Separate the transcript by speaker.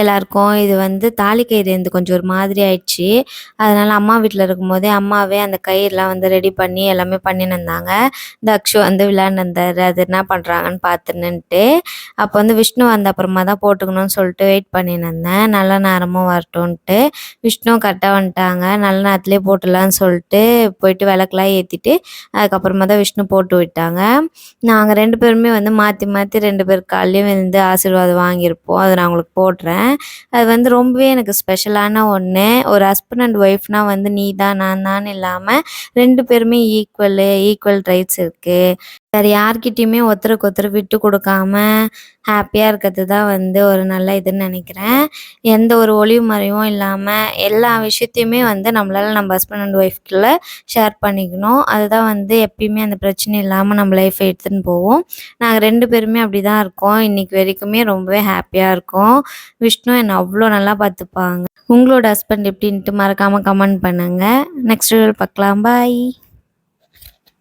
Speaker 1: எல்லாருக்கும். இது வந்து தாலி கயிறு எந்து கொஞ்சம் ஒரு மாதிரி ஆயிடுச்சு. அதனால அம்மா வீட்ல இருக்கும்போதே அம்மாவே அந்த கயிறுலாம் வந்து ரெடி பண்ணி எல்லாமே பண்ணின்னு இருந்தாங்க. தக்ஷு வந்து விளையாடின்னு இருந்தாரு. அது என்ன பண்றாங்கன்னு பார்த்துன்னுன்ட்டு. அப்போ வந்து விஷ்ணு வந்த அப்புறமா தான் போட்டுக்கணும்னு சொல்லிட்டு வெயிட் பண்ணின்னு இருந்தேன். நல்ல நேரமும் வரட்டுன்ட்டு. விஷ்ணு கரெக்ட்டா வந்துட்டாங்க. நல்ல நேரத்திலேயே போட்டுடலான்னு சொல்லிட்டு போயிட்டு விளக்குலாம் ஏத்திட்டு, அதுக்கப்புறமா தான் விஷ்ணு போட்டு விட்டாங்க. நாங்க 2 பேருமே வந்து மாத்தி மாத்தி 2 பேர் கால்லயும் விழுந்து ஆசீர்வாதம் வாங்கியிருப்போம். அத நான் உங்களுக்கு போடுறேன். அது வந்து ரொம்பவே எனக்கு ஸ்பெஷலான ஒண்ணு. ஒரு ஹஸ்பண்ட் அண்ட் ஒய்ஃப்னா வந்து நீ தான், நான் தான்னு இல்லாம 2 பேருமே ஈக்குவல் ரைட்ஸ் இருக்கு. வேற யார்கிட்டயுமே ஒருத்தருக்கு ஒருத்தர் விட்டு குடுக்காம ஹேப்பியா இருக்கிறது தான் வந்து ஒரு நல்ல இதுன்னு நெனைக்கிறேன். எந்த ஒரு ஒளிவு மறைவும் இல்லாம எல்லா விஷயத்தையுமே வந்து நம்மளால நம்ம ஹஸ்பண்ட் அண்ட் ஒய்ஃப்குள்ள ஷேர் பண்ணிக்கணும். அதுதான் வந்து எப்பயுமே அந்த பிரச்சனை இல்லாம நம்ம லைஃப்ப எடுத்துன்னு போகும். நாங்க 2 பேருமே அப்படிதான் இருக்கோம். இன்னைக்கு வரைக்குமே ரொம்பவே ஹேப்பியா இருக்கோம். விஷ்ணு என்ன அவ்ளோ நல்லா பார்த்துப்பாங்க. உங்களோட ஹஸ்பண்ட் எப்படின்ட்டு மறக்காம கமெண்ட் பண்ணுங்க. நெக்ஸ்ட் வீடியோல பார்க்கலாம். பாய்.